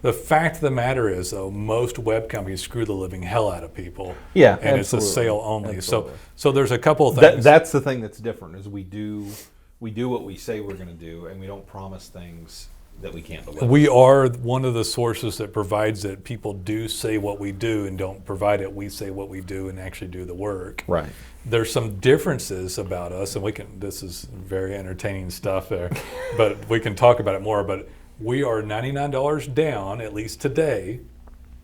The fact of the matter is, though, most web companies screw the living hell out of people. Yeah, and absolutely. it's a sale only. Absolutely. So there's a couple of things. That's the thing that's different is we do what we say we're going to do, and we don't promise things that we can't deliver. We are one of the sources that provides it. People do say what we do and don't provide it. We say what we do and actually do the work. Right. There's some differences about us, and this is very entertaining stuff there, but we can talk about it more. But we are $99 down, at least today,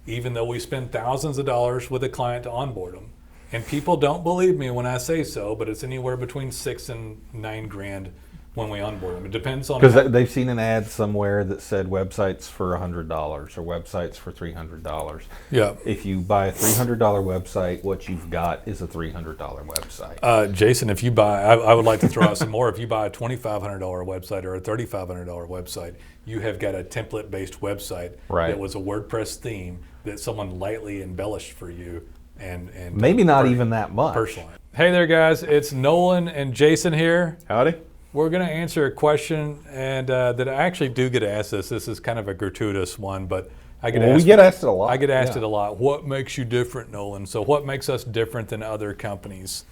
even though we spend thousands of dollars with a client to onboard them. And people don't believe me when I say so, but it's anywhere between $6,000 and $9,000 when we onboard them. It depends on because they've seen an ad somewhere that said websites for $100 or websites for $300. Yeah. If you buy a $300 website, what you've got is a $300 website. Jason, if you buy, I would like to throw out some more. If you buy a $2,500 website or a $3,500 website, you have got a template-based website that was a WordPress theme that someone lightly embellished for you. And maybe not even that much. Personally. Hey there, guys. It's Nolan and Jason here. Howdy. We're going to answer a question, and that I actually do get asked this. This is kind of a gratuitous one, but I get asked. We get asked it a lot. I get asked it a lot. What makes you different, Nolan? So what makes us different than other companies?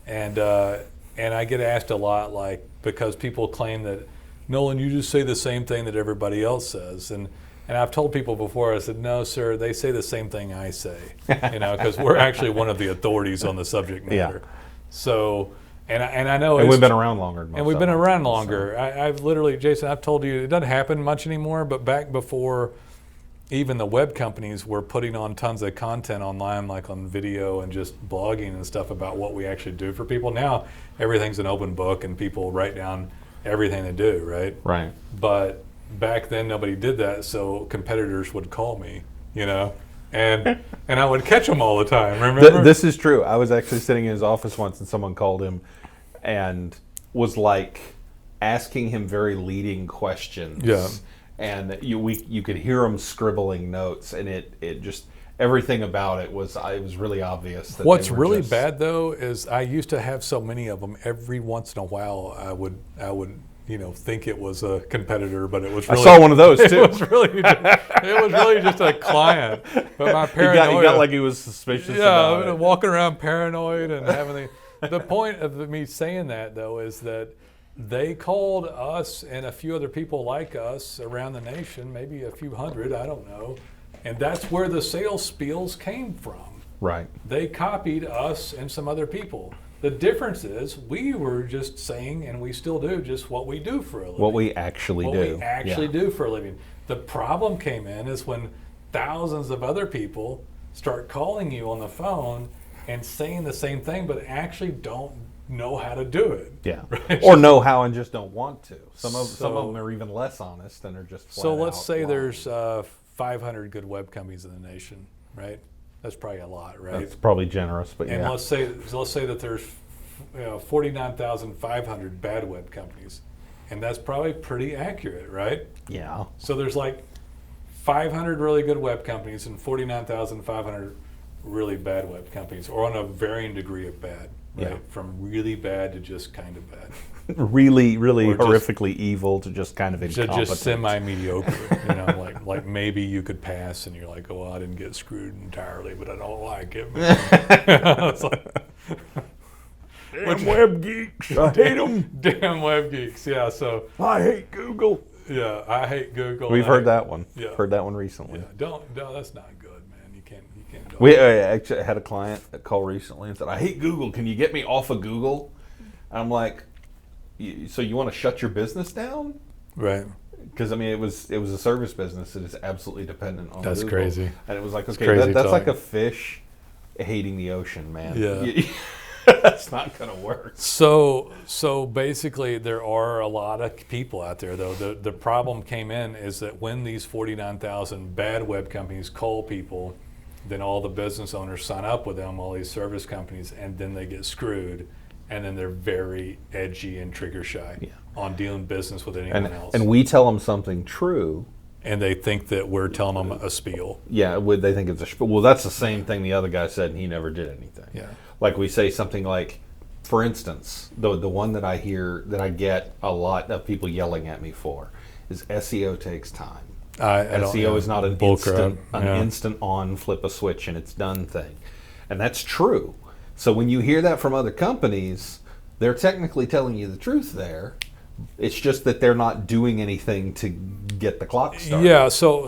And I get asked a lot, like, because people claim that, Nolan, you just say the same thing that everybody else says. And I've told people before, I said, no, sir, they say the same thing I say, because we're actually one of the authorities on the subject matter. Yeah. So, and I know, and we've been around longer. And we've been around longer. I've literally, Jason, I've told you, it doesn't happen much anymore, but back before even the web companies were putting on tons of content online, like on video and just blogging and stuff about what we actually do for people. Now, everything's an open book and people write down everything they do, right? Right. But back then, nobody did that, so competitors would call me, and I would catch them all the time, remember? This is true. I was actually sitting in his office once and someone called him and was like asking him very leading questions. Yeah. And you could hear him scribbling notes, and it just, everything about it was really obvious. That What's really bad, though, is I used to have so many of them. Every once in a while, I would think it was a competitor, but it was really, I saw one of those too. It was really just a client. But my paranoia, he got like he was suspicious. Yeah, about it. Walking around paranoid and having the point of me saying that, though, is that they called us and a few other people like us around the nation, maybe a few hundred, I don't know, and that's where the sales spiels came from. Right. They copied us and some other people. The difference is we were just saying, and we still do, just what we do for a living. What we actually do for a living. The problem came in is when thousands of other people start calling you on the phone and saying the same thing, but actually don't know how to do it. Yeah. Right? Or know how and just don't want to. Some of them are even less honest and are just flat So let's say lying. there's 500 good web companies in the nation, right? That's probably a lot, right? That's probably generous, but and yeah. let's say that there's 49,500 bad web companies, and that's probably pretty accurate, right? Yeah. So there's like 500 really good web companies and 49,500 really bad web companies, or on a varying degree of bad, right? Yeah. From really bad to just kind of bad. really Or just- horrifically evil to just kind of incompetent. Just semi-mediocre, like maybe you could pass, and you're like, oh, I didn't get screwed entirely, but I don't like it. It's like, Damn web geeks, I hate them. Damn web geeks, yeah. So I hate Google. yeah, I hate Google. We've heard that one. Yeah. Heard that one recently. Yeah, no, that's not good, man. You can't. We actually had a client call recently and said, I hate Google. Can you get me off of Google? I'm like, so you want to shut your business down? Right. Because I mean, it was a service business that is absolutely dependent on That's Google. crazy. And it was like, It's okay, crazy that's like talk. a fish hating the ocean, man. Yeah. That's not going to work. So basically, there are a lot of people out there, though. The problem came in is that when these 49,000 bad web companies call people, then all the business owners sign up with them, all these service companies, and then they get screwed, and then they're very edgy and trigger shy on doing business with anyone else. And we tell them something true. And they think that we're telling them a spiel. Yeah, they think it's a spiel. Well, that's the same thing the other guy said, and he never did anything. Yeah. Like we say something like, for instance, the one that I hear, that I get a lot of people yelling at me for, is SEO takes time. I don't SEO is not an bullcrap. instant on, flip a switch and it's done thing. And that's true. So when you hear that from other companies, they're technically telling you the truth there. It's just that they're not doing anything to get the clock started. Yeah, so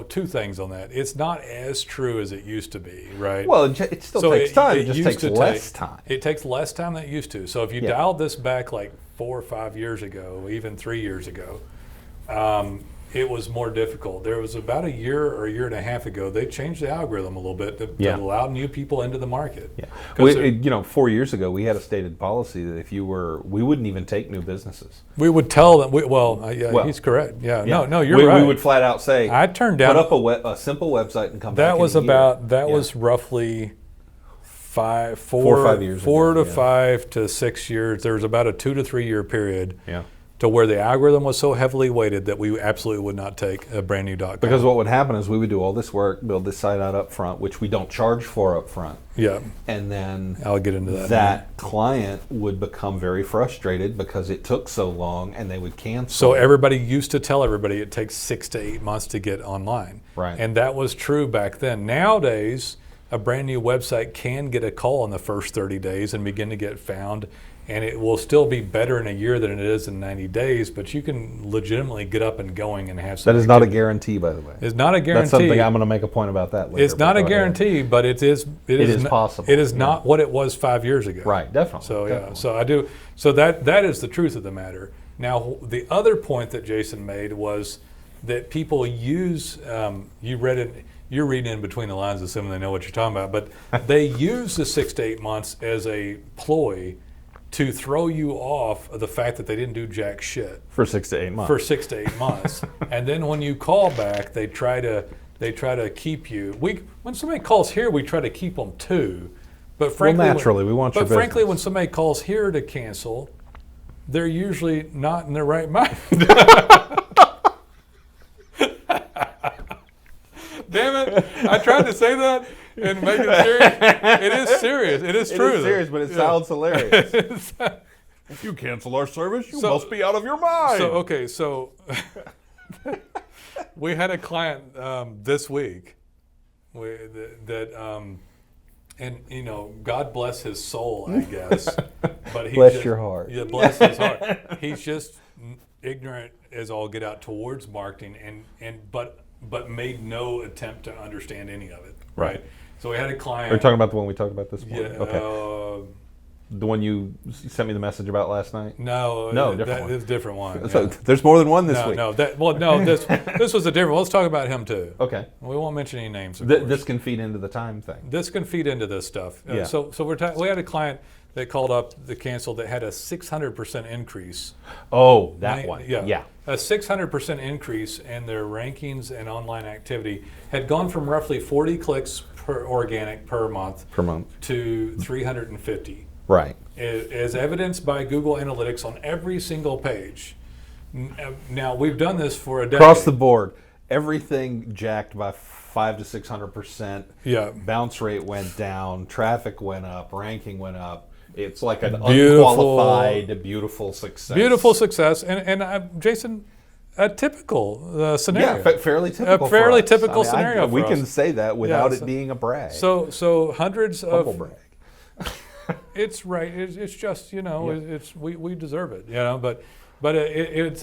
two things on that. It's not as true as it used to be, right? Well, it still takes time. It just takes less time. It takes less time than it used to. So if you dialed this back like 4 or 5 years ago, even 3 years ago, it was more difficult. There was about a year or a year and a half ago, they changed the algorithm a little bit to allow new people into the market. Yeah. 4 years ago, we had a stated policy that we wouldn't even take new businesses. We would tell them, he's correct. Yeah. No, you're right. We would flat out say, I turned down, put up a simple website and come back. That was roughly 4 to 5 to 6 years. There was about a 2 to 3 year period. Yeah. To where the algorithm was so heavily weighted that we absolutely would not take a brand new .com. Because what would happen is we would do all this work, build this site out up front, which we don't charge for up front. Yeah. And then I'll get into that. That client would become very frustrated because it took so long and they would cancel. So everybody used to tell everybody it takes 6 to 8 months to get online. Right. And that was true back then. Nowadays, a brand new website can get a call in the first 30 days and begin to get found. And it will still be better in a year than it is in 90 days, but you can legitimately get up and going and have some. That is not a guarantee, by the way. It's not a guarantee. That's something I'm going to make a point about that later. It's not a guarantee, but it is possible. It is not what it was 5 years ago. Right, definitely. So definitely. so I do. So that is the truth of the matter. Now, the other point that Jason made was that people use. You read it. You're reading in between the lines, assuming they know what you're talking about. But they use the 6 to 8 months as a ploy to throw you off of the fact that they didn't do jack shit for 6 to 8 months. For 6 to 8 months, and then when you call back, they try to keep you. When somebody calls here, we try to keep them too. But frankly, naturally, we want your business. But frankly, when somebody calls here to cancel, they're usually not in their right mind. Damn it! I tried to say that and make it serious. It is serious. It is true. It is serious, but it sounds hilarious. If you cancel our service, you must be out of your mind. So we had a client this week and God bless his soul, I guess. But bless your heart. Yeah, bless his heart. He's just ignorant as all get out towards marketing, but made no attempt to understand any of it. Right. So we had a client. Are you talking about the one we talked about this morning? Yeah. Okay. The one you sent me the message about last night? No, different one. It's a different one. So there's more than one this week. This was a different one. Let's talk about him too. Okay. We won't mention any names. This can feed into the time thing. This can feed into this stuff. Yeah. So we had a client that called up the cancel that had a 600% increase. Oh, that one. Yeah. A 600% increase in their rankings and online activity had gone from roughly 40 clicks per organic per month to 350. Right. As evidenced by Google Analytics on every single page. Now, we've done this for a decade. Across the board, everything jacked by 500 to 600%. Yeah. Bounce rate went down, traffic went up, ranking went up. It's like an unqualified, beautiful success. Beautiful success. And Jason, a typical scenario. Yeah, fairly typical. A fairly typical scenario. We can say that without it being a brag. So hundreds Humble of brag. It's right. It's just it's we deserve it. But it's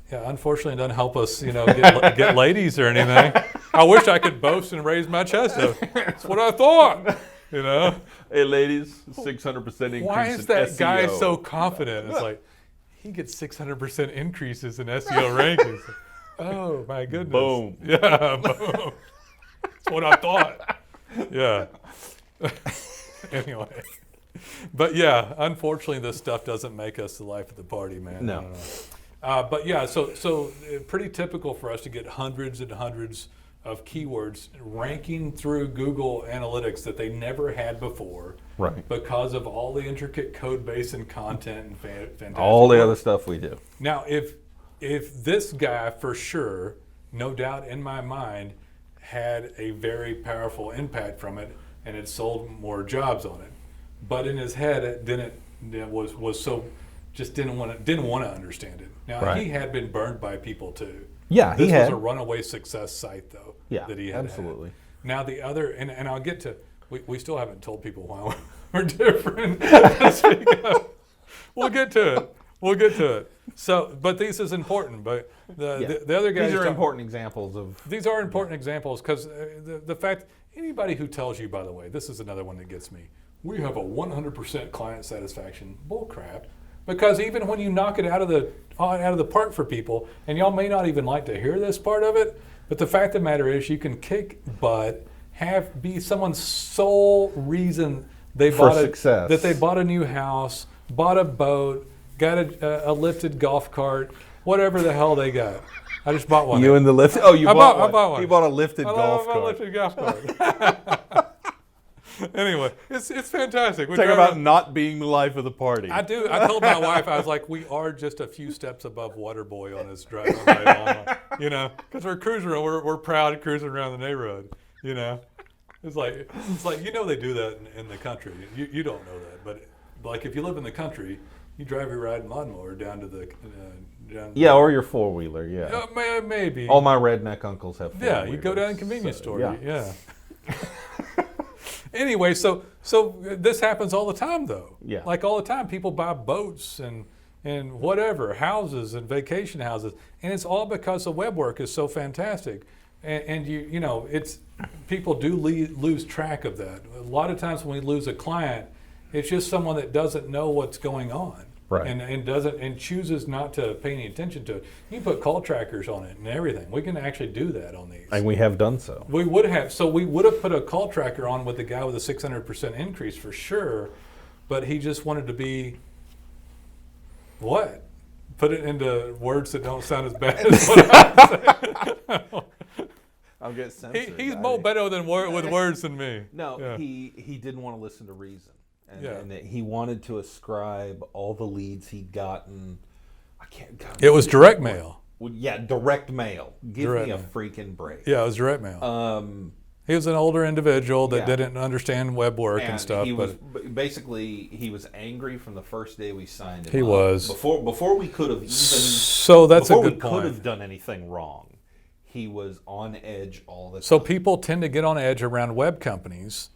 unfortunately it doesn't help us get ladies or anything. I wish I could boast and raise my chest up. That's what I thought. Hey ladies, 600% increase. Why is that SEO. guy so confident? It's like he gets 600% increases in SEO rankings. Oh my goodness! Boom! Yeah, boom. That's what I thought. Yeah. Anyway, but yeah, unfortunately, this stuff doesn't make us the life of the party, man. No. But yeah, so pretty typical for us to get hundreds and hundreds of keywords ranking through Google Analytics that they never had before, right? Because of all the intricate code base and content and fantastic all the work. other stuff we do. Now, if this guy for sure, no doubt in my mind, had a very powerful impact from it, and it sold more jobs on it, but in his head it didn't. It was so just didn't want to understand it. Now right. He had been burned by people too. Yeah, This he had. was a runaway success site, though. Yeah, that he had. absolutely. Now the other, and I'll get to. We still haven't told people why we're different. To speak of. We'll get to it. We'll get to it. So, but this is important. But the other guys. These are important examples of. These are important examples because the fact anybody who tells you, by the way, this is another one that gets me. We have a 100% client satisfaction. Bull crap. Because even when you knock it out of the park for people, and y'all may not even like to hear this part of it, but the fact of the matter is, you can kick butt, be someone's sole reason they that they bought a new house, bought a boat, got a lifted golf cart, whatever the hell they got. I just bought one. You and the lift? Oh, you bought one. I bought one. You bought a lifted I golf bought a cart. lifted golf cart. Anyway, it's fantastic. Talk about not being the life of the party. I do. I told my wife, I was like, we are just a few steps above Waterboy on this drive on, you know, because we're cruising, we're proud cruising around the neighborhood, you know. It's like you know they do that in the country. You don't know that, but like if you live in the country, you drive your riding lawnmower down to the or your four-wheeler, yeah. Maybe. All my redneck uncles have four-wheelers. Yeah, you go down to the convenience store. Yeah. Anyway, so this happens all the time, though. Yeah. Like all the time, people buy boats and whatever, houses and vacation houses, and it's all because the web work is so fantastic. And you know, it's people do lose track of that. A lot of times when we lose a client, it's just someone that doesn't know what's going on. Right. And chooses not to pay any attention to it. You can put call trackers on it and everything. We can actually do that on these. And we have done so. We would have put a call tracker on with the guy with a 600% increase for sure, but he just wanted to be what? Put it into words that don't sound as bad as what I'm saying. I'll get censored. He's more better with words than me. No, yeah. he didn't want to listen to reason. And Yeah. he wanted to ascribe all the leads he'd gotten. I can't. God, It was direct mail. Well, yeah, direct mail. Give Direct me a mail. freaking break. Yeah, it was direct mail. He was an older individual that didn't understand web work and stuff. He but was angry from the first day we signed him. He was before we could have even. So that's a before good we point. could have done anything wrong. He was on edge all the time. So people tend to get on edge around web companies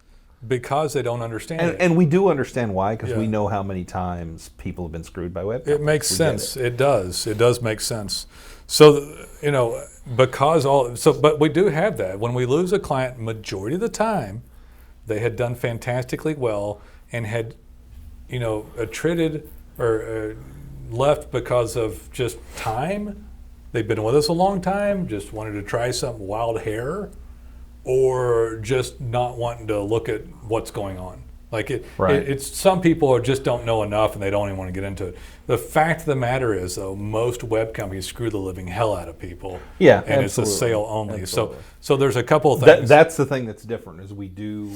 because they don't understand it. And we do understand why, because Yeah. we know how many times people have been screwed by web It companies. makes We sense. get It does. It does make sense. So, you know, but we do have that. When we lose a client, majority of the time, they had done fantastically well and had, you know, attrited or left because of just time. They've been with us a long time, just wanted to try some wild hair, or just not wanting to look at what's going on. Like it's some people just don't know enough and they don't even want to get into it. The fact of the matter is, though, most web companies screw the living hell out of people. Yeah, and absolutely. it's a sale only. Absolutely. So there's a couple of things. That's the thing that's different is we do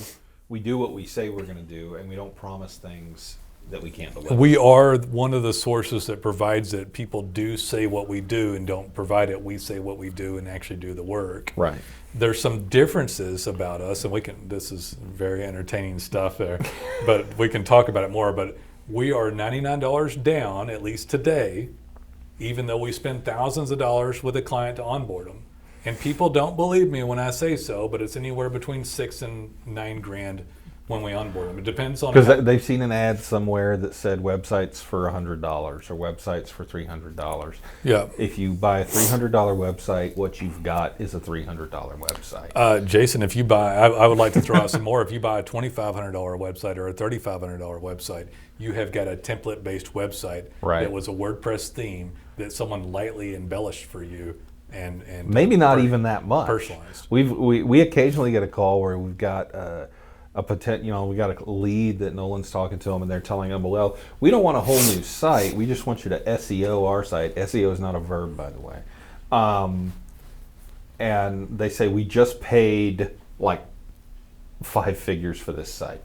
what we say we're going to do, and we don't promise things that we can't deliver. We are one of the sources that provides it. People do say what we do and don't provide it. We say what we do and actually do the work. Right. There's some differences about us, and this is very entertaining stuff there, but we can talk about it more. But we are $99 down, at least today, even though we spend thousands of dollars with a client to onboard them. And people don't believe me when I say so, but it's anywhere between $6,000 and $9,000 when we onboard them. It depends on because they've seen an ad somewhere that said websites for $100 or websites for $300. Yeah. If you buy a $300 website, what you've got is a $300 website. Jason, if you buy, I would like to throw out some more. If you buy a $2,500 website or a $3,500 website, you have got a template-based website that was a WordPress theme that someone lightly embellished for you. And maybe not even that much. Personalized. We occasionally get a call where we've got we got a lead that Nolan's talking to them, and they're telling them, well, we don't want a whole new site. We just want you to SEO our site. SEO is not a verb, by the way. And they say, we just paid like 5 figures for this site.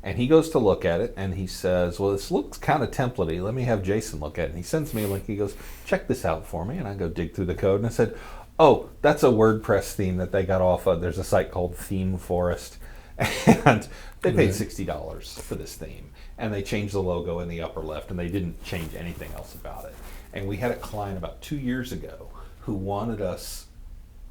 And he goes to look at it, and he says, well, this looks kind of template-y. Let me have Jason look at it. And he sends me a link. He goes, check this out for me. And I go dig through the code, and I said, oh, that's a WordPress theme that they got off of. There's a site called Theme Forest. And they paid $60 for this theme, and they changed the logo in the upper left, and they didn't change anything else about it. And we had a client about 2 years ago who wanted us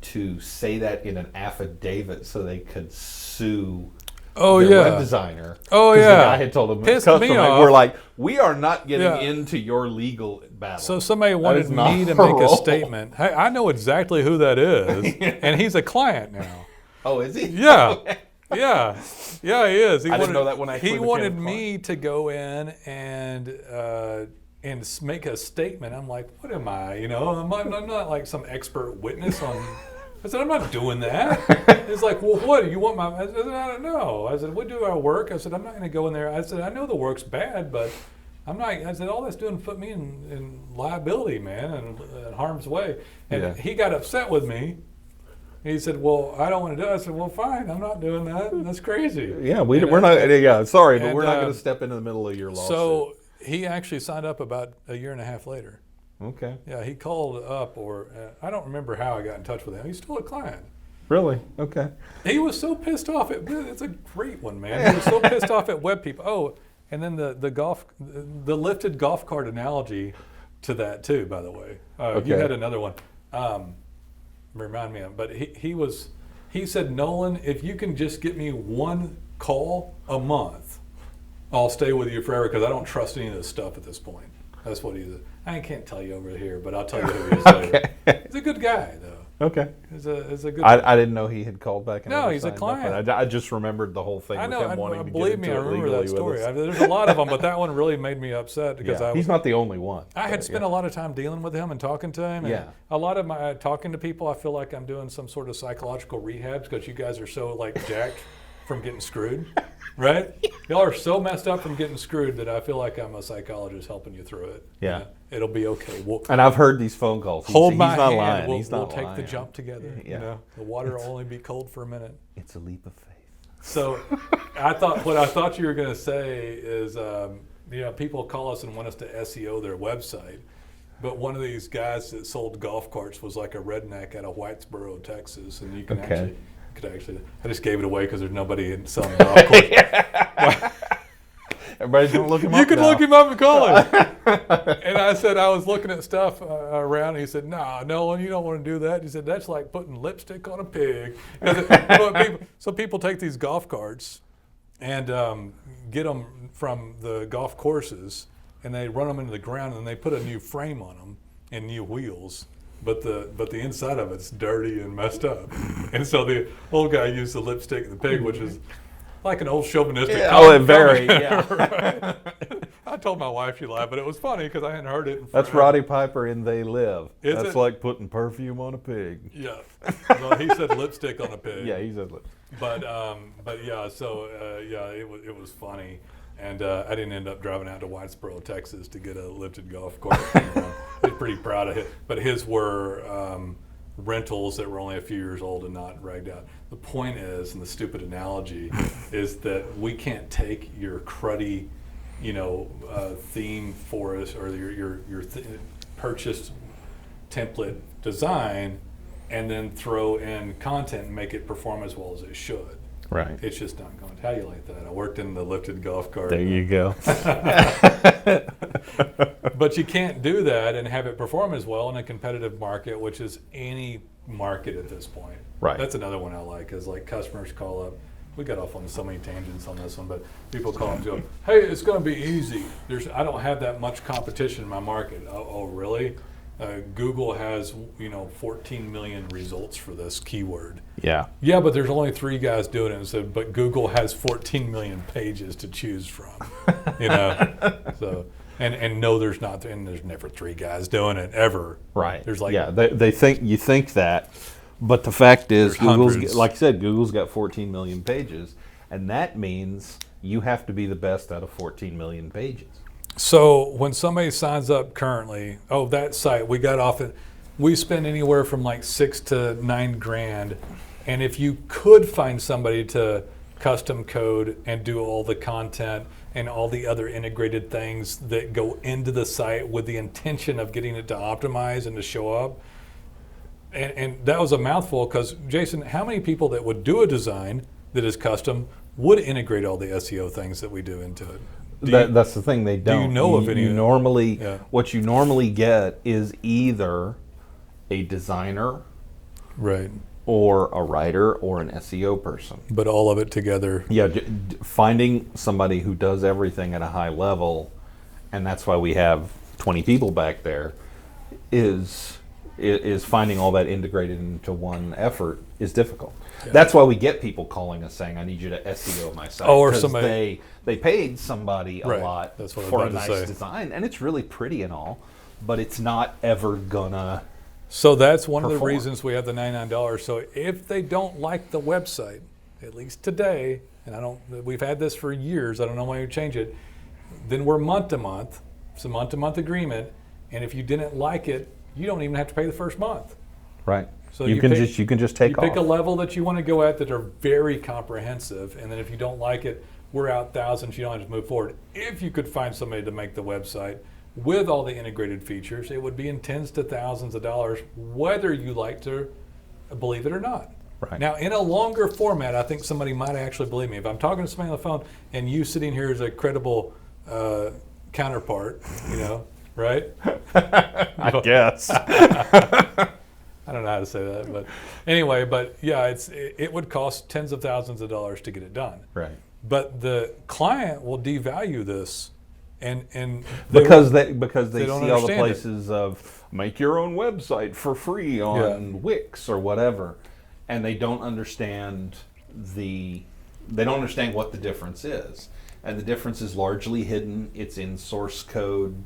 to say that in an affidavit so they could sue their web designer. Oh, because yeah. the guy had told them, Pissed custom me made. off. We're like, we are not getting Yeah. into your legal battle. So somebody wanted is not me to our make a role. statement. Hey, I know exactly who that is, and he's a client now. Oh, is he? Yeah. Okay. Yeah, he is. I didn't know that when I He actually wanted became a me to go in and make a statement. I'm like, what am I? You know, I'm not like some expert witness on. I said, I'm not doing that. He's like, well, what? You want my? I said, I don't know. I said, we do our work. I said, I'm not going to go in there. I said, I know the work's bad, but I'm not. I said, all that's doing is put me in liability, man, and harm's way. And he got upset with me. He said, well, I don't want to do it. I said, well, fine, I'm not doing that. That's crazy. Yeah, we're not. Yeah, sorry, but we're not and, going to step into the middle of your lawsuit. So he actually signed up about a year and a half later. Okay. Yeah, he called up, or I don't remember how I got in touch with him. He's still a client. Really? Okay. He was so pissed off. It's a great one, man. He was so pissed off at web people. Oh, and then the lifted golf cart analogy to that too, by the way. Okay. You had another one. Remind me of, but he said, Nolan, if you can just get me one call a month, I'll stay with you forever because I don't trust any of this stuff at this point. That's what he said. I can't tell you over here, but I'll tell you who he is later. He's a good guy, though. Okay. He's a good. I didn't know he had called back. And No, never he's a signed up, client. but I just remembered the whole thing I with know. him wanting to Believe get me, into I it remember legally that with story. us. There's a lot of them, but that one really made me upset because He's not the only one. I had spent a lot of time dealing with him and talking to him. And Yeah. a lot of my talking to people, I feel like I'm doing some sort of psychological rehab because you guys are so like jacked from getting screwed, right? Y'all are so messed up from getting screwed that I feel like I'm a psychologist helping you through it. Yeah. You know, it'll be okay. And I've heard these phone calls. Hold he's my not hand. lying. We'll, He's not we'll take lying. the jump together. Yeah. You know, the water will only be cold for a minute. It's a leap of faith. So, what I thought you were going to say is, people call us and want us to SEO their website, but one of these guys that sold golf carts was like a redneck out of Whitesboro, Texas, and you can actually. I just gave it away because there's nobody selling golf carts. Everybody's gonna look him up. You can now. look him up and call him. And I said I was looking at stuff around. And he said, "Nah, Nolan, you don't want to do that." He said, "That's like putting lipstick on a pig." So people take these golf carts and get them from the golf courses, and they run them into the ground, and they put a new frame on them and new wheels. But the inside of it's dirty and messed up. And so the old guy used the lipstick and the pig, which is like an old chauvinistic. Yeah, I told my wife, she laughed, but it was funny because I hadn't heard it. That's Roddy Piper in They Live. Is That's it? like putting perfume on a pig. Yeah. Well, he said lipstick on a pig. Yeah, he said lipstick. But yeah, so it was funny, and I didn't end up driving out to Whitesboro, Texas, to get a lifted golf cart. I was pretty proud of it, but his were rentals that were only a few years old and not ragged out. The point is, and the stupid analogy is that we can't take your cruddy, theme for us or your purchased template design, and then throw in content and make it perform as well as it should. Right. It's just not going to. How do you like that? I worked in the lifted golf cart. There you go. But you can't do that and have it perform as well in a competitive market, which is any market at this point. Right. That's another one I like, is like customers call up. We got off on so many tangents on this one, but people call up and go, "Hey, it's going to be easy. I don't have that much competition in my market." Oh, really? Google has 14 million results for this keyword. Yeah. Yeah, but there's only 3 guys doing it. And so, but Google has 14 million pages to choose from. So and no, there's not, and there's never 3 guys doing it ever. Right. There's like they think you think that, but the fact is, Google's hundreds. like I said, Google's got 14 million pages, and that means you have to be the best out of 14 million pages. So when somebody signs up currently, that site, we got off it. We spend anywhere from like $6,000 to $9,000, and if you could find somebody to custom code and do all the content and all the other integrated things that go into the site with the intention of getting it to optimize and to show up, and that was a mouthful because Jason, how many people that would do a design that is custom would integrate all the SEO things that we do into it? That's the thing, they don't. Do you know of any? What you normally get is either a designer Right. or a writer or an SEO person. But all of it together. Yeah, finding somebody who does everything at a high level, and that's why we have 20 people back there, is finding all that integrated into one effort is difficult. Yeah. That's why we get people calling us saying, "I need you to SEO my site." Or somebody they paid somebody a right. lot That's what for I a was about nice to say. design, and it's really pretty and all, but it's not ever gonna. So that's one of the perform. reasons we have the $99. So if they don't like the website, at least today, and we've had this for years, I don't know why you change it, then we're month to month. It's a month to month agreement, and if you didn't like it, you don't even have to pay the first month. Right. So you can just take off. You pick a level that you want to go at that are very comprehensive, and then if you don't like it, we're out thousands. You don't have to move forward. If you could find somebody to make the website with all the integrated features, it would be in tens to thousands of dollars, whether you like to believe it or not. Right. Now, in a longer format, I think somebody might actually believe me. If I'm talking to somebody on the phone and you sitting here as a credible counterpart, right? I guess. I don't know how to say that, but anyway, yeah, it would cost tens of thousands of dollars to get it done. Right. But the client will devalue this, and because they don't see all the understand places of make your own website for free on Wix or whatever, and they don't understand what the difference is, and the difference is largely hidden. It's in source code,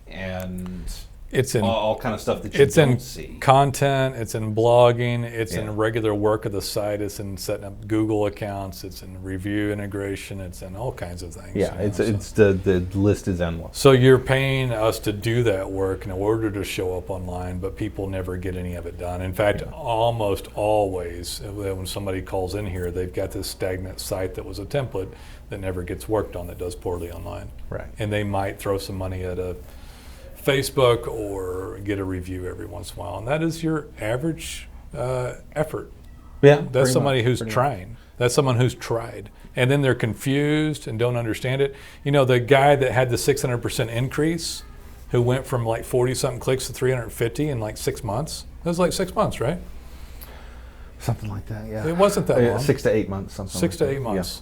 and it's in all kind of stuff that you don't see. It's in content, it's in blogging, it's in regular work of the site, it's in setting up Google accounts, it's in review integration, it's in all kinds of things. Yeah, the list is endless. So you're paying us to do that work in order to show up online, but people never get any of it done. In fact, almost always when somebody calls in here, they've got this stagnant site that was a template that never gets worked on, that does poorly online. Right. And they might throw some money at a Facebook or get a review every once in a while, and that is your average effort. Yeah, that's somebody who's trying. That's someone who's tried, and then they're confused and don't understand it. The guy that had the 600% increase, who went from like 40-something clicks to 350 in like 6 months. That was like 6 months, right? Something like that. Yeah. It wasn't that long. 6 to 8 months. Something. 6 like to 8 months.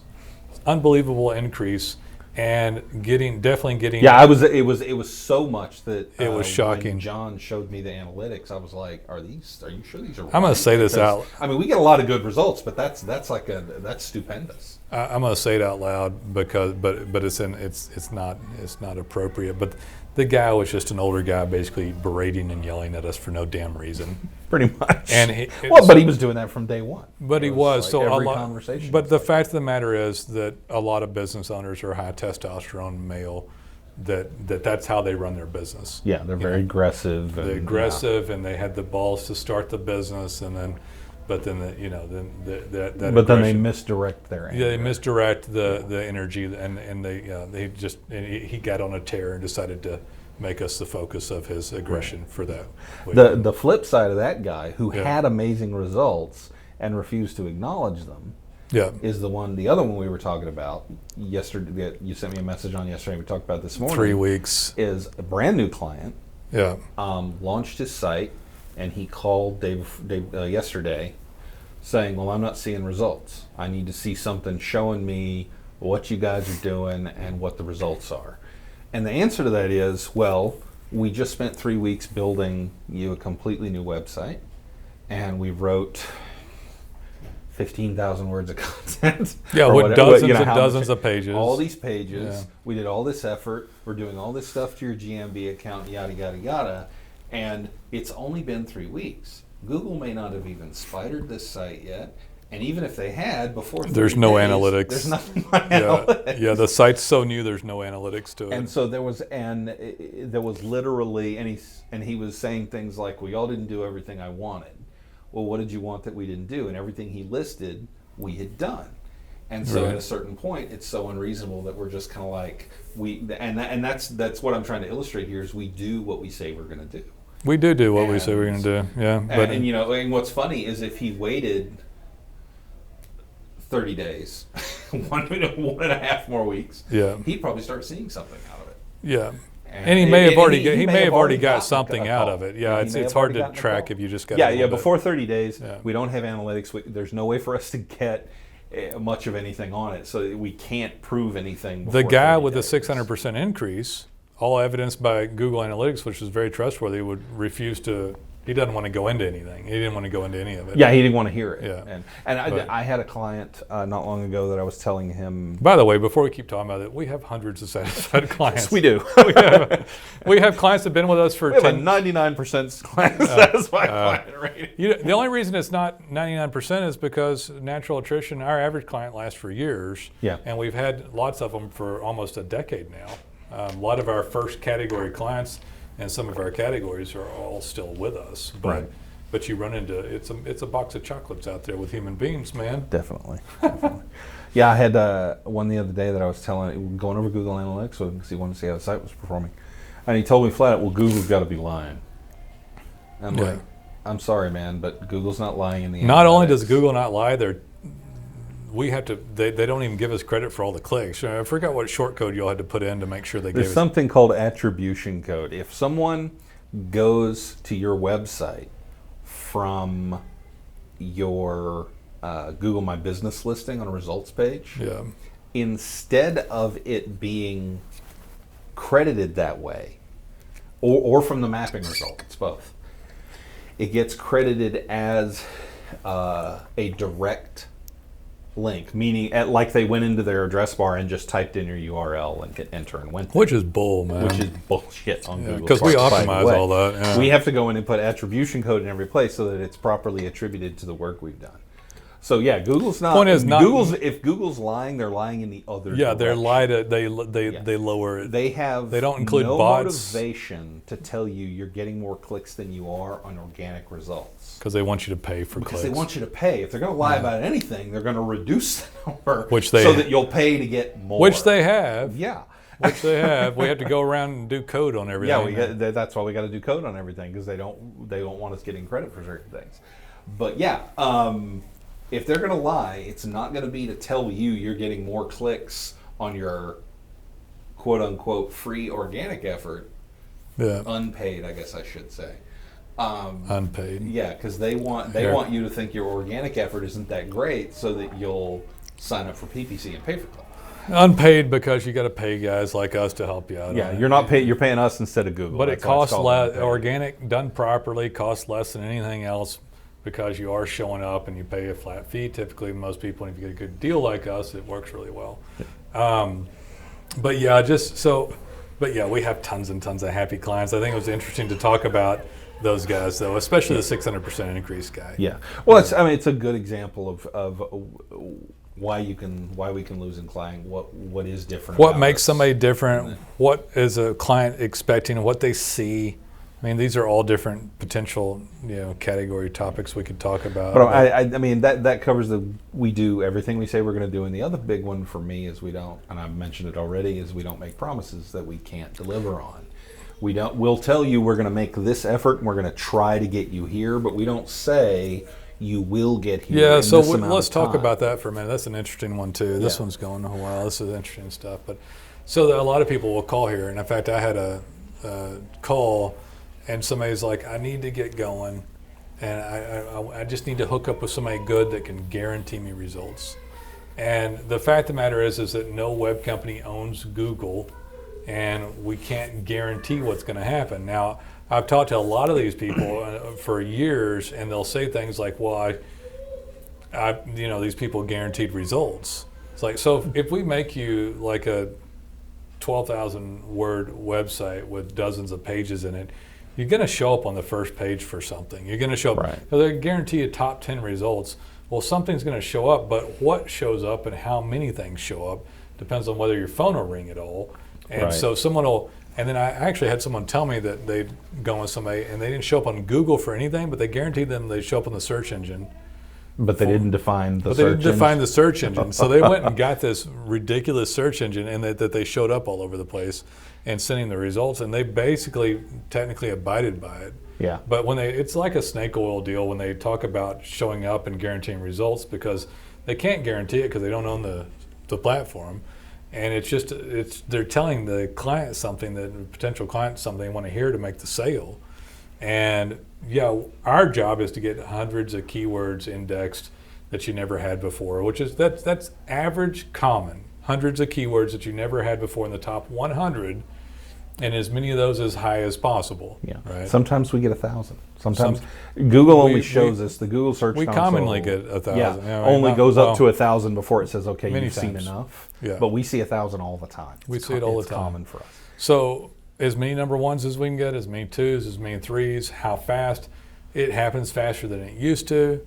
Yeah. Unbelievable increase. And definitely getting. Yeah, it was so much that it was shocking. When John showed me the analytics, I was like, "Are you sure these are?" Right? I'm going to say this out. I mean, we get a lot of good results, but that's stupendous. I'm going to say it out loud because, but it's not appropriate. But the guy was just an older guy, basically berating and yelling at us for no damn reason. Pretty much. And but he was doing that from day one. But he was like so every a lot. Conversation. But the fact of the matter is that a lot of business owners are high testosterone male. That's how they run their business. Yeah, they're very aggressive. They're aggressive, and they had the balls to start the business, and then, but then then they misdirect their anger. Yeah, they misdirect the energy, and he got on a tear and decided to make us the focus of his aggression for that. The flip side of that guy who had amazing results and refused to acknowledge them. Yeah, is the other one we were talking about yesterday. You sent me a message on yesterday. We talked about this morning. 3 weeks is a brand new client. Yeah, launched his site, and he called Dave yesterday, saying, "Well, I'm not seeing results. I need to see something showing me what you guys are doing and what the results are." And the answer to that is, well, we just spent 3 weeks building you a completely new website, and we wrote 15,000 words of content. Yeah, with dozens and dozens of pages. All these pages. Yeah. We did all this effort. We're doing all this stuff to your GMB account, yada, yada, yada. And it's only been 3 weeks. Google may not have even spidered this site yet. And even if they had, before 3 there's no days, analytics. There's nothing but analytics. Yeah, the site's so new, there's no analytics to it. And so there was literally, and he was saying things like, "Well, y'all didn't do everything I wanted." Well, what did you want that we didn't do? And everything he listed, we had done. And so at a certain point, it's so unreasonable that we're just kind of like, that's what I'm trying to illustrate here is we do what we say we're going to do. We do what we say we're going to do, yeah. And what's funny is if he waited 30 days, 1.5 more weeks, he'd probably start seeing something out of it. Yeah. And he may have already he got gotten something a out call. of it. He Yeah, may it's have hard already to gotten a track call. if you just got Yeah, a little bit. before 30 days, Yeah. we don't have analytics. There's no way for us to get much of anything on it, so we can't prove anything. The Before guy 30 with the days. 600% increase, all evidenced by Google Analytics, which is very trustworthy, would refuse to. He doesn't want to go into anything. He didn't want to go into any of it. Yeah, he didn't want to hear it. Yeah. And I had a client not long ago that I was telling him. By the way, before we keep talking about it, we have hundreds of satisfied clients. Yes, we do. we have clients that have been with us for We have a 10. 99% client satisfied client rating. The only reason it's not 99% is because natural attrition. Our average client lasts for years. Yeah. And we've had lots of them for almost a decade now. A lot of our first category clients and some of our categories are all still with us. But, Right. But you run into it's a box of chocolates out there with human beings, man. Definitely. Yeah, I had one the other day that I was going over Google Analytics because he wanted to see how the site was performing. And he told me flat out, well, Google's got to be lying. I'm Yeah. like, I'm sorry, man, but Google's not lying in the Not only analytics. does Google not lie, they don't even give us credit for all the clicks. I forgot what short code you all had to put in to make sure they There's gave us. something called attribution code. If someone goes to your website from your Google My Business listing on a results page, Yeah. instead of it being credited that way, or from the mapping result, it's both, it gets credited as a direct link, meaning like they went into their address bar and just typed in your URL and hit enter and went there. Which is bull, man. Which is bullshit on Google. Because we optimize all that. Yeah. We have to go in and put attribution code in every place so that it's properly attributed to the work we've done. So yeah, Google's not. Point is not. If Google's lying, they're lying in the other. Yeah, they're direction. they lower it. They have. They don't include no bots. motivation to tell you you're getting more clicks than you are on organic results. Because they want you to pay for Because clicks. they want you to pay. If they're going to lie about anything, they're going to reduce the number, Which they- so that you'll pay to get more. Which they have. Yeah. Which they have. We have to go around and do code on everything. Yeah, that's why we got to do code on everything, because they don't want us getting credit for certain things. But yeah, if they're going to lie, it's not going to be to tell you you're getting more clicks on your quote unquote free organic effort, Yeah. unpaid, I guess I should say. Unpaid. Yeah, because they want you to think your organic effort isn't that great, so that you'll sign up for PPC and pay for clicks. Unpaid because you got to pay guys like us to help you out. Yeah, on it. you're not paying. You're paying us instead of Google. But it That's why it's costs called less. unpaid. Organic done properly costs less than anything else because you are showing up and you pay a flat fee. Typically, most people, and if you get a good deal like us, it works really well. But yeah, we have tons and tons of happy clients. I think it was interesting to talk about those guys, though, especially the 600% increase guy. Yeah. Well, it's a good example of why we can lose in client. What is different? What about makes us. somebody different? What is a client expecting? What they see? I mean, these are all different potential, category topics we could talk about. But I mean that covers we do everything we say we're going to do, and the other big one for me is we don't, and I've mentioned it already, is we don't make promises that we can't deliver on. We'll tell you we're going to make this effort and we're going to try to get you here, but we don't say you will get here. Yeah, in so this amount let's of talk time. about that for a minute. That's an interesting one too. This Yeah. one's going a while. This is interesting stuff. But so a lot of people will call here, and in fact, I had a call, and somebody's like, "I need to get going, and I just need to hook up with somebody good that can guarantee me results." And the fact of the matter is that no web company owns Google, and we can't guarantee what's going to happen. Now, I've talked to a lot of these people for years, and they'll say things like, "Well, these people guaranteed results." It's like, so if we make you like a 12,000 word website with dozens of pages in it, you're going to show up on the first page for something. You're going to show up. Right. They guarantee you top 10 results. Well, something's going to show up, but what shows up and how many things show up depends on whether your phone will ring at all. And Right. so someone will, and then I actually had someone tell me that they'd go with somebody and they didn't show up on Google for anything, but they guaranteed them they'd show up on the search engine. But they didn't define the But they search didn't define engine. the search engine. So they went and got this ridiculous search engine, and that they showed up all over the place and sending the results, and they basically technically abided by it. Yeah. But it's like a snake oil deal when they talk about showing up and guaranteeing results, because they can't guarantee it because they don't own the platform. And they're telling the client something, the potential client something they want to hear to make the sale. And yeah, our job is to get hundreds of keywords indexed that you never had before, which is that's average common. Hundreds of keywords that you never had before in the top 100, and as many of those as high as possible. Yeah. Right. Sometimes we get 1,000. Sometimes Google only shows us the Google search. We commonly get 1,000. Yeah. Only goes up to 1,000 before it says, okay, you've seen times. enough. Yeah. But we see 1,000 all the time. We see it all the time. It's common for us. So as many number ones as we can get, as many twos, as many threes. How fast? It happens faster than it used to.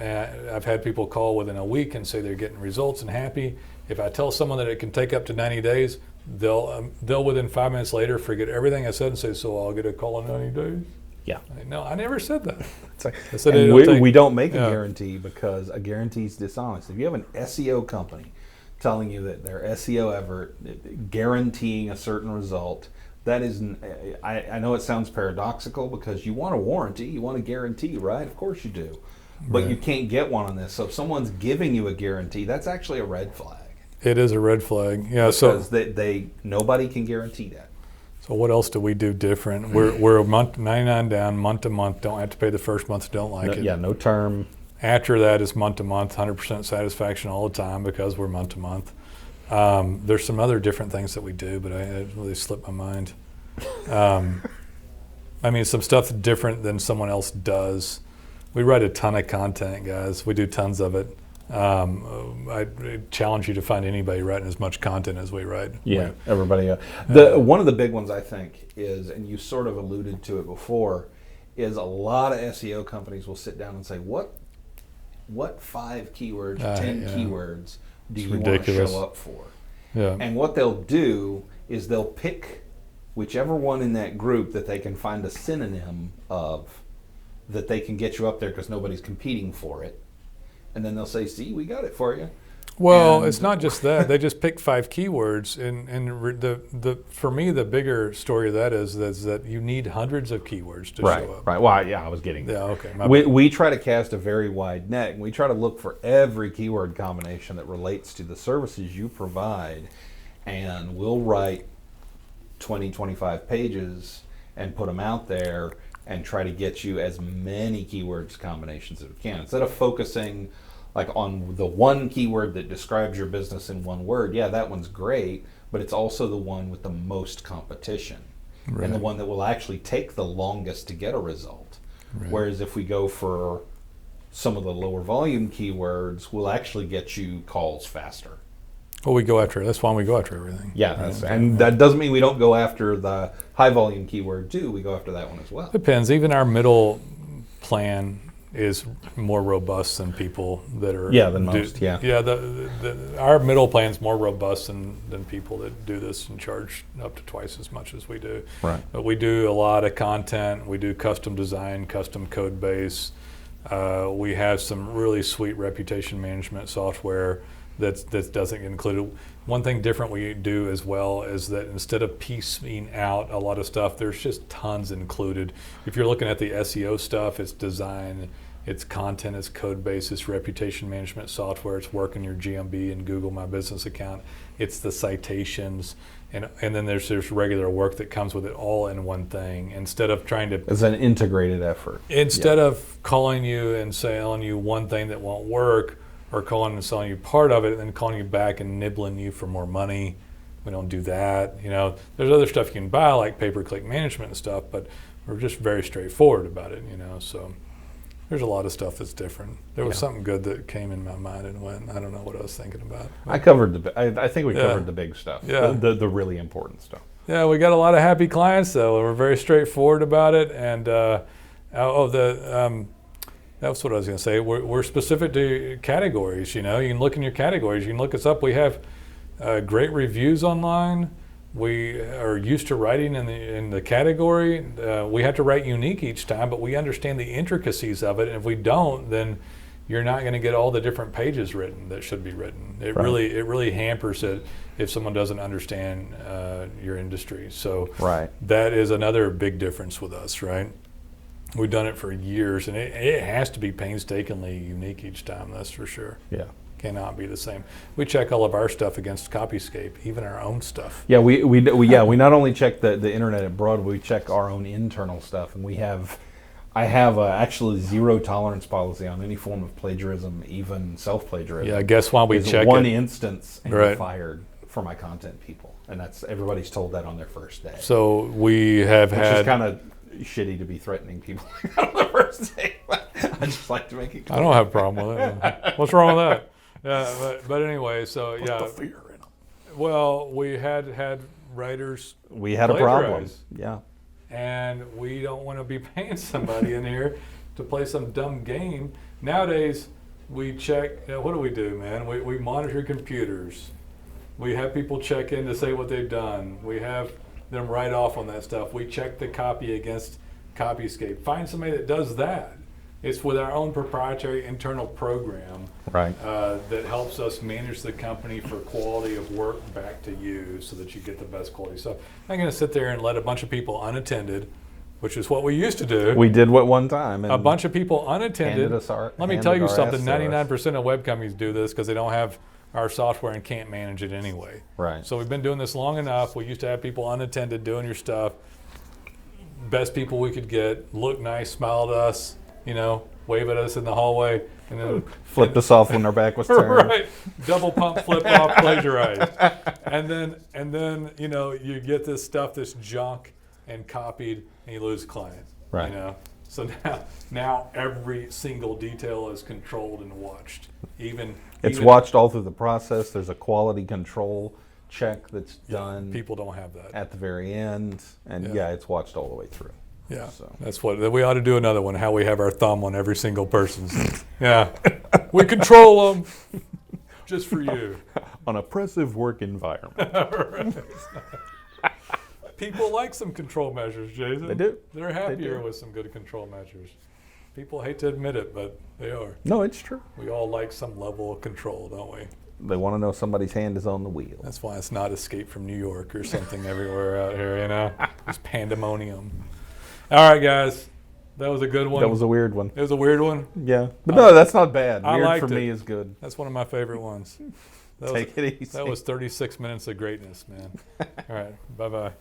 I've had people call within a week and say they're getting results and happy. If I tell someone that it can take up to 90 days, they'll within 5 minutes later forget everything I said and say, so I'll get a call in 90 days? Yeah. No, I never said that. I said we don't make a guarantee because a guarantee is dishonest. If you have an SEO company telling you that their SEO effort guaranteeing a certain result, that is, I know it sounds paradoxical because you want a warranty, you want a guarantee, right? Of course you do. But Right. you can't get one on this. So if someone's giving you a guarantee, that's actually a red flag. It is a red flag. Yeah. Because they nobody can guarantee that. So what else do we do different? We're a month 99 down, month to month. Don't have to pay the first month. Don't like it. Yeah, no term. After that is month to month, 100% satisfaction all the time because we're month to month. There's some other different things that we do, but it really slipped my mind. I mean, some stuff different than someone else does. We write a ton of content, guys. We do tons of it. I challenge you to find anybody writing as much content as we write. Yeah, everybody. One of the big ones I think is, and you sort of alluded to it before, is a lot of SEO companies will sit down and say, what 5 keywords, 10 keywords do you want to show up for? Yeah. And what they'll do is they'll pick whichever one in that group that they can find a synonym of that they can get you up there because nobody's competing for it. And then they'll say, see, we got it for you. Well, it's not just that. They just pick 5 keywords. And for me, the bigger story of that is that you need hundreds of keywords to show up. Right. Well, yeah, I was getting that. Yeah, okay. We try to cast a very wide net, and we try to look for every keyword combination that relates to the services you provide. And we'll write 20, 25 pages and put them out there and try to get you as many keywords combinations as we can. Instead of focusing like on the one keyword that describes your business in one word, yeah, that one's great, but it's also the one with the most competition and the one that will actually take the longest to get a result. Right. Whereas if we go for some of the lower volume keywords, we'll actually get you calls faster. Well, we go after it. That's why we go after everything. Yeah, and that doesn't mean we don't go after the high volume keyword too. We go after that one as well. Depends. Even our middle plan is more robust than people that are. Yeah, than most. Yeah. Our middle plan is more robust than people that do this and charge up to twice as much as we do. Right. But we do a lot of content. We do custom design, custom code base. We have some really sweet reputation management software that doesn't get included. One thing different we do as well is that instead of piecing out a lot of stuff, there's just tons included. If you're looking at the SEO stuff, it's design, it's content, it's code base, it's reputation management software, it's working your GMB and Google My Business account, it's the citations, and then there's regular work that comes with it all in one thing. Instead of trying to... It's an integrated effort. Instead of calling you and selling you one thing that won't work, or calling and selling you part of it and then calling you back and nibbling you for more money. We don't do that. There's other stuff you can buy like pay-per-click management and stuff, but we're just very straightforward about it, so there's a lot of stuff that's different. There was something good that came in my mind and went, I don't know what I was thinking about. I think we covered the big stuff, the really important stuff. Yeah, we got a lot of happy clients though. We're very straightforward about it, and that's what I was going to say. We're specific to categories. You can look in your categories. You can look us up. We have great reviews online. We are used to writing in the category. We have to write unique each time, but we understand the intricacies of it. And if we don't, then you're not going to get all the different pages written that should be written. It really hampers it if someone doesn't understand your industry. So that is another big difference with us, right? We've done it for years, and it has to be painstakingly unique each time, that's for sure. Yeah. cannot be the same. We check all of our stuff against Copyscape, even our own stuff. Yeah, we not only check the internet at Broadway, we check our own internal stuff, and I have actually zero tolerance policy on any form of plagiarism, even self-plagiarism. Yeah, I guess why we There's check one it. instance and Right. you're fired for my content people, and that's everybody's told that on their first day. So we have Which had. is kind of shitty to be threatening people on the first day. I just like to make it clear. I don't have a problem with it. What's wrong with that? Yeah, but anyway, so Put yeah. the fear in 'em. Well, we had writers, We had a problem. plagiarize. Yeah. and we don't want to be paying somebody in here to play some dumb game. Nowadays, we check. What do we do, man? We monitor computers. We have people check in to say what they've done. We have them write off on that stuff. We check the copy against Copyscape. Find somebody that does that. It's with our own proprietary internal program Right. that helps us manage the company for quality of work back to you so that you get the best quality stuff. I'm going to sit there and let a bunch of people unattended, which is what we used to do. We did what one time. And A bunch of people unattended. handed us our- Let me handed tell you our something, ass to us. 99% of web companies do this because they don't have our software and can't manage it anyway. Right. So we've been doing this long enough. We used to have people unattended doing your stuff. Best people we could get, look nice, smile at us, wave at us in the hallway, and then Flipped us off when our back was turned. right, double pump, flip off, plagiarized, and then you get this stuff that's junk and copied, and you lose clients. Right. So now every single detail is controlled and watched. It's watched all through the process. There's a quality control check that's done People don't have that. at the very end, and Yeah. it's watched all the way through. Yeah, So. that's what we ought to do. Another one, how we have our thumb on every single person's. Yeah, we control them just for you. An oppressive work environment. People like some control measures, Jason. They do. They're happier do. with some good control measures. People hate to admit it, but they are. No, it's true. We all like some level of control, don't we? They want to know somebody's hand is on the wheel. That's why it's not Escape from New York or something everywhere out here, It's pandemonium. All right, guys. That was a good one. That was a weird one. It was a weird one. Yeah. But no, that's not bad. I Weird liked for me it. is good. That's one of my favorite ones. Take it easy. That was 36 minutes of greatness, man. All right. Bye-bye.